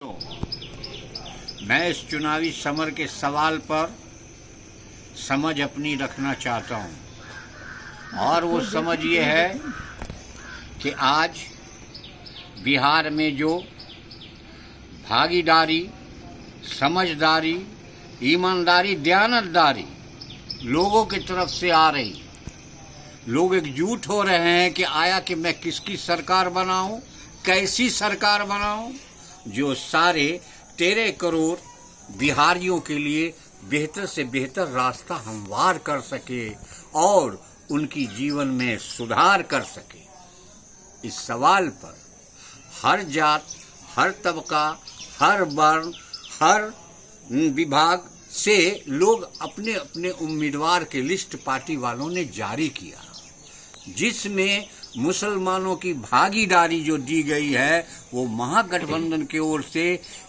तो मैं इस चुनावी समर के सवाल पर समझ अपनी रखना चाहता हूं और वो समझ ये है कि आज बिहार में जो भागीदारी, समझदारी, ईमानदारी, दयानतदारी लोगों की तरफ से आ रही, लोग एकजुट हो रहे हैं कि आया कि मैं किसकी सरकार बनाऊं, कैसी सरकार बनाऊं जो सारे 13 करोड़ बिहारियों के लिए बेहतर से बेहतर रास्ता हमवार कर सके और उनकी जीवन में सुधार कर सके। इस सवाल पर हर जात, हर तबका, हर वर्ण, हर विभाग से लोग अपने अपने उम्मीदवार के लिस्ट पार्टी वालों ने जारी किया, जिसमें मुसलमानों की भागीदारी जो दी गई है वो महागठबंधन की ओर से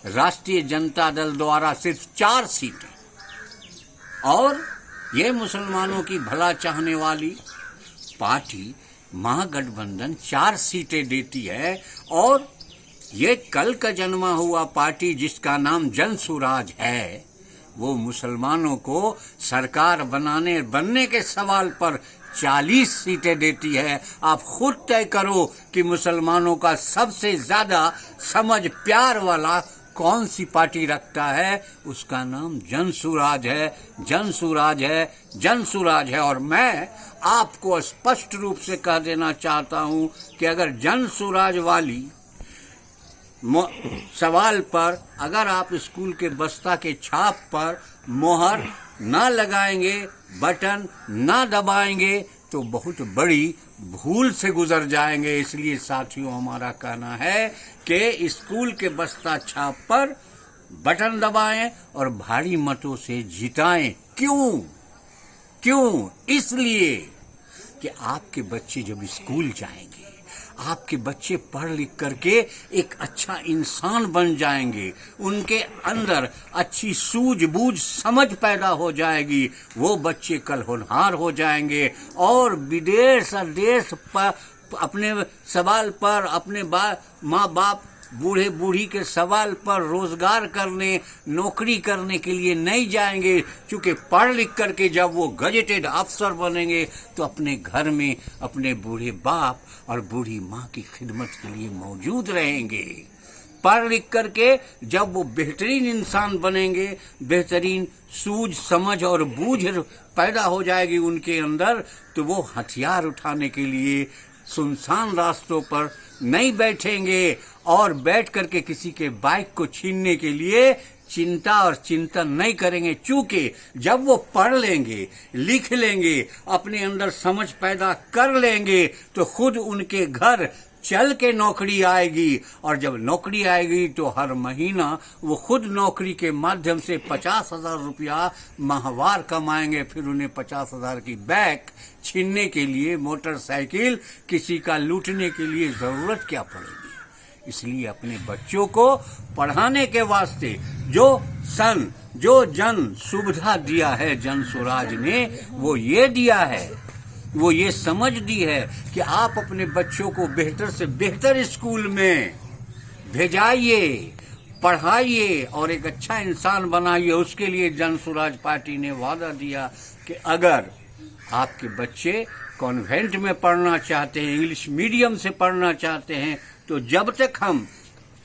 राष्ट्रीय जनता दल द्वारा सिर्फ 4 सीटें और ये मुसलमानों की भला चाहने वाली पार्टी महागठबंधन 4 सीटें देती है। और ये कल का जन्मा हुआ पार्टी जिसका नाम जन सुराज है वो मुसलमानों को सरकार बनने के सवाल पर 40 सीटें देती है। आप खुद तय करो कि मुसलमानों का सबसे ज्यादा समझ प्यार वाला कौन सी पार्टी रखता है। उसका नाम जन सुराज है, जन सुराज है, जन सुराज है। और मैं आपको स्पष्ट रूप से कह देना चाहता हूं कि अगर जन सुराज वाली सवाल पर अगर आप स्कूल के बस्ता के छाप पर मोहर ना लगाएंगे, बटन ना दबाएंगे तो बहुत बड़ी भूल से गुजर जाएंगे। इसलिए साथियों, हमारा कहना है कि स्कूल के बस्ता छाप पर बटन दबाएं और भारी मतों से जिताएं। क्यों? इसलिए कि आपके बच्चे जब स्कूल जाएंगे, आपके बच्चे पढ़ लिख करके एक अच्छा इंसान बन जाएंगे, उनके अंदर अच्छी सूझबूझ समझ पैदा हो जाएगी, वो बच्चे कल होनहार हो जाएंगे और विदेश और देश पर अपने सवाल पर, अपने माँ बाप, बूढ़े बूढ़ी के सवाल पर रोजगार करने, नौकरी करने के लिए नहीं जाएंगे, क्योंकि पढ़ लिख करके जब वो गजेटेड अफसर बनेंगे तो अपने घर में अपने बूढ़े बाप और बूढ़ी माँ की खिदमत के लिए मौजूद रहेंगे। पढ़ लिख करके जब वो बेहतरीन इंसान बनेंगे, बेहतरीन सूझ समझ और बूझ पैदा हो जाएगी उनके अंदर, तो वो हथियार उठाने के लिए सुनसान रास्तों पर नहीं बैठेंगे और बैठ करके किसी के बाइक को छीनने के लिए चिंता और चिंतन नहीं करेंगे। चूंकि जब वो पढ़ लेंगे, लिख लेंगे, अपने अंदर समझ पैदा कर लेंगे तो खुद उनके घर चल के नौकरी आएगी और जब नौकरी आएगी तो हर महीना वो खुद नौकरी के माध्यम से 50,000 रुपया माहवार कमाएंगे। फिर उन्हें 50,000 की बैग छीनने के लिए, मोटरसाइकिल किसी का लूटने के लिए जरूरत क्या पड़ेगी। इसलिए अपने बच्चों को पढ़ाने के वास्ते जो जन सुविधा दिया है जन स्वराज ने, वो ये दिया है, वो ये समझ दी है कि आप अपने बच्चों को बेहतर से बेहतर स्कूल में भेजाइए, पढ़ाइए और एक अच्छा इंसान बनाइए। उसके लिए जन स्वराज पार्टी ने वादा दिया कि अगर आपके बच्चे कॉन्वेंट में पढ़ना चाहते हैं, इंग्लिश मीडियम से पढ़ना चाहते हैं, तो जब तक हम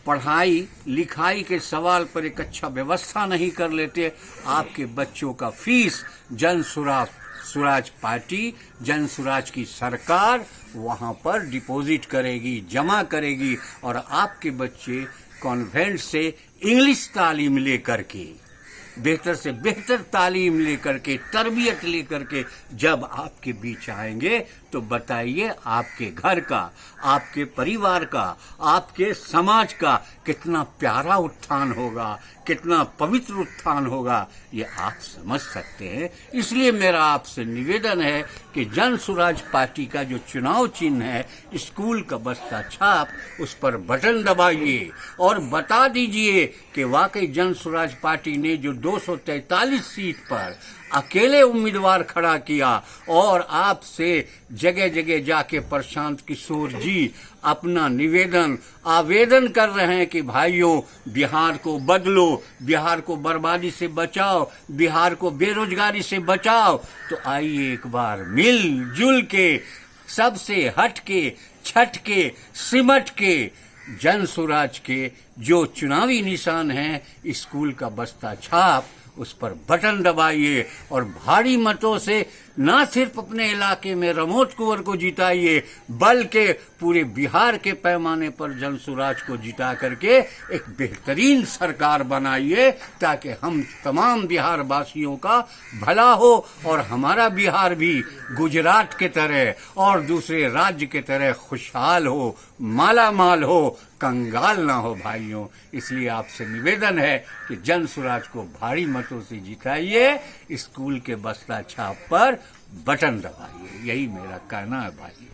पढ़ाई लिखाई के सवाल पर एक अच्छा व्यवस्था नहीं कर लेते, आपके बच्चों का फीस जन सुराज पार्टी, जन सुराज की सरकार वहां पर डिपॉजिट करेगी, जमा करेगी और आपके बच्चे कॉन्वेंट से इंग्लिश तालीम लेकर के, बेहतर से बेहतर तालीम लेकर के, तरबियत लेकर के जब आपके बीच आएंगे तो बताइए आपके घर का, आपके परिवार का, आपके समाज का कितना प्यारा उत्थान होगा, कितना पवित्र उत्थान होगा, ये आप समझ सकते हैं। इसलिए मेरा आपसे निवेदन है कि जन सुराज पार्टी का जो चुनाव चिन्ह है, स्कूल का बस्ता छाप, उस पर बटन दबाइए और बता दीजिए कि वाकई जन सुराज पार्टी ने जो 243 सीट पर अकेले उम्मीदवार खड़ा किया और आपसे जगह जगह जाके प्रशांत किशोर जी अपना आवेदन कर रहे हैं कि भाइयों, बिहार को बदलो, बिहार को बर्बादी से बचाओ, बिहार को बेरोजगारी से बचाओ। तो आइए एक बार मिलजुल के, सबसे हट के, छट के, सिमट के, जन स्वराज के जो चुनावी निशान हैं, स्कूल का बस्ता छाप, उस पर बटन दबाइए और भारी मतों से ना सिर्फ अपने इलाके में रमोद कुंवर को जिताइए, बल्कि पूरे बिहार के पैमाने पर जन स्वराज को जिता करके एक बेहतरीन सरकार बनाइए, ताकि हम तमाम बिहार वासियों का भला हो और हमारा बिहार भी गुजरात के तरह और दूसरे राज्य के तरह खुशहाल हो, माला माल हो, कंगाल ना हो भाइयों। इसलिए आपसे निवेदन है कि जन स्वराज को भारी मतों से जिताइए, स्कूल के बस्ता छाप पर बटन दबाइए। यही मेरा कहना है भाई।